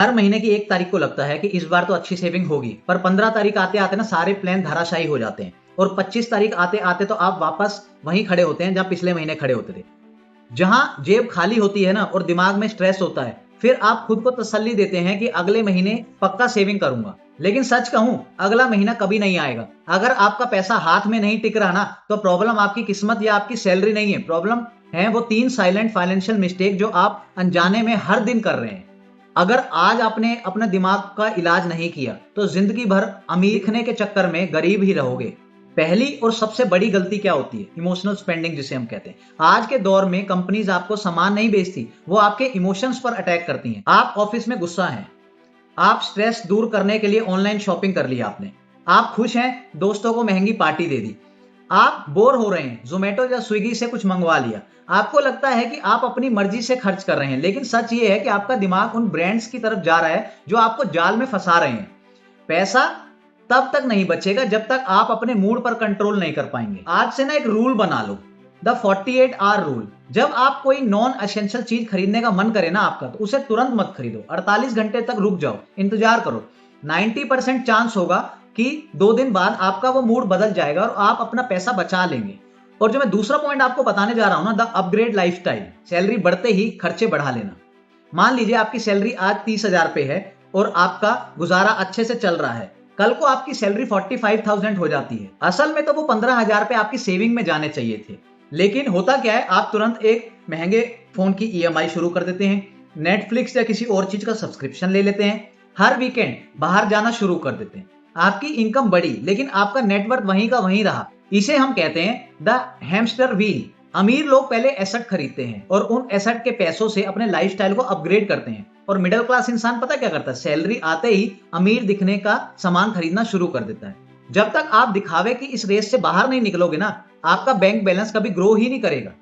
हर महीने की 1 तारीख को लगता है कि इस बार तो अच्छी सेविंग होगी, पर 15 तारीख आते-आते ना सारे प्लान धराशायी हो जाते हैं और 25 तारीख आते-आते तो आप वापस वहीं खड़े होते हैं जहाँ पिछले महीने खड़े होते थे। जहाँ जेब खाली होती है ना और दिमाग में स्ट्रेस होता है, फिर आप खुद को तसल्ली देते हैं कि अगले महीने पक्का सेविंग करूंगा। लेकिन सच कहूं, अगला महीना कभी नहीं आएगा। अगर आपका पैसा हाथ में नहीं टिक रहा ना, तो प्रॉब्लम आपकी किस्मत या आपकी सैलरी नहीं है। प्रॉब्लम है वो 3 साइलेंट फाइनेंशियल मिस्टेक जो आप अनजाने में हर दिन कर रहे हैं। अगर आज आपने अपने दिमाग का इलाज नहीं किया, तो जिंदगी भर अमीर दिखने के चक्कर में गरीब ही रहोगे। पहली और सबसे बड़ी गलती क्या होती है? इमोशनल स्पेंडिंग, जिसे हम कहते हैं। आज के दौर में कंपनीज आपको सामान नहीं बेचती, वो आपके इमोशंस पर अटैक करती हैं। आप ऑफिस में गुस्सा हैं, आप स्ट्रेस दूर करने के लिए ऑनलाइन शॉपिंग कर लिया आपने, आप खुश हैं, दोस्तों को महंगी पार्टी दे दी, आप बोर हो रहे हैं, जोमेटो या स्विगी से कुछ मंगवा लिया। आपको लगता है कि आप अपनी मर्जी से खर्च कर रहे हैं, लेकिन सच ये है कि आपका दिमाग उन ब्रांड्स की तरफ जा रहा है जो आपको जाल में फंसा रहे हैं। पैसा तब तक नहीं बचेगा जब तक आप अपने मूड पर कंट्रोल नहीं कर पाएंगे। आज से ना एक रूल बना लो, द 48 आवर रूल। जब आप कोई नॉन एसेंशियल चीज खरीदने का मन करे ना आपका, तो उसे तुरंत मत खरीदो। 48 घंटे तक रुक जाओ, इंतजार करो। 90% चांस होगा कि 2 दिन बाद आपका वो मूड बदल जाएगा और आप अपना पैसा बचा लेंगे। और जो मैं दूसरा पॉइंट आपको बताने जा रहा हूं ना, द अपग्रेड लाइफस्टाइल। सैलरी बढ़ते ही खर्चे बढ़ा लेना। मान लीजिए आपकी सैलरी आज 30,000 पे है और आपका गुजारा अच्छे से चल रहा है। कल को आपकी सैलरी 45,000 हो जाती है। असल में तो वो 15,000 पे आपकी सेविंग में जाने चाहिए थे, लेकिन होता क्या है, आप तुरंत एक महंगे फोन की ईएमआई शुरू कर देते हैं, नेटफ्लिक्स या किसी और चीज का सब्सक्रिप्शन ले लेते हैं, हर वीकेंड बाहर जाना शुरू कर देते हैं। आपकी इनकम बढ़ी, लेकिन आपका नेटवर्थ वहीं का वहीं रहा। इसे हम कहते हैं द हैमस्टर व्हील। अमीर लोग पहले एसेट खरीदते हैं और उन एसेट के पैसों से अपने लाइफस्टाइल को अपग्रेड करते हैं। और मिडिल क्लास इंसान पता क्या करता है? सैलरी आते ही अमीर दिखने का सामान खरीदना शुरू कर देता है। जब तक आप दिखावे की इस रेस से बाहर नहीं निकलोगे ना, आपका बैंक बैलेंस कभी ग्रो ही नहीं करेगा।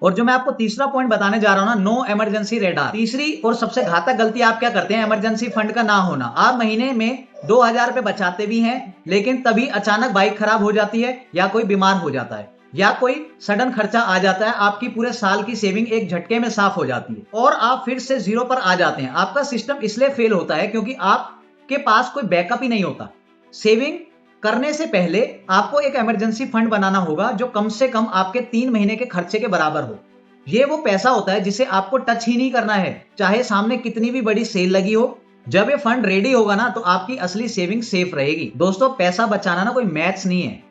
और जो मैं आपको तीसरा पॉइंट बताने जा रहा हूं ना, नो इमरजेंसी रेडार। तीसरी और सबसे घातक गलती आप क्या करते हैं? इमरजेंसी फंड का ना होना। आप महीने में 2,000 रुपए बचाते भी हैं, लेकिन तभी अचानक बाइक खराब हो जाती है, या कोई बीमार हो जाता है, या कोई सडन खर्चा आ जाता है। आपकी पूरे साल की सेविंग एक झटके में साफ हो जाती है और आप फिर से जीरो पर आ जाते हैं। आपका सिस्टम इसलिए फेल होता है क्योंकि आपके पास कोई बैकअप ही नहीं होता। सेविंग करने से पहले आपको एक इमरजेंसी फंड बनाना होगा जो कम से कम आपके 3 महीने के खर्चे के बराबर हो। ये वो पैसा होता है जिसे आपको टच ही नहीं करना है, चाहे सामने कितनी भी बड़ी सेल लगी हो। जब ये फंड रेडी होगा ना, तो आपकी असली सेविंग सेफ रहेगी। दोस्तों, पैसा बचाना ना कोई मैथ्स नहीं है,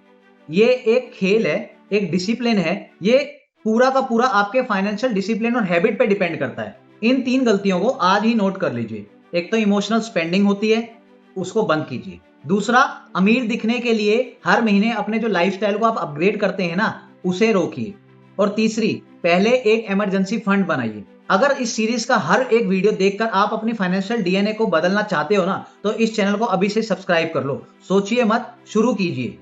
ये एक खेल है, एक डिसिप्लिन है। ये पूरा का पूरा आपके फाइनेंशियल डिसिप्लिन और हैबिट पे डिपेंड करता है। इन 3 गलतियों को आज ही नोट कर लीजिए। एक तो इमोशनल स्पेंडिंग होती है, उसको बंद कीजिए। दूसरा, अमीर दिखने के लिए हर महीने अपने जो लाइफस्टाइल को आप अपग्रेड करते हैं ना, उसे रोकिए। और तीसरी, पहले एक इमरजेंसी फंड बनाइए। अगर इस सीरीज का हर एक वीडियो देखकर आप अपनी फाइनेंशियल डीएनए को बदलना चाहते हो ना, तो इस चैनल को अभी से सब्सक्राइब कर लो। सोचिए मत, शुरू कीजिए।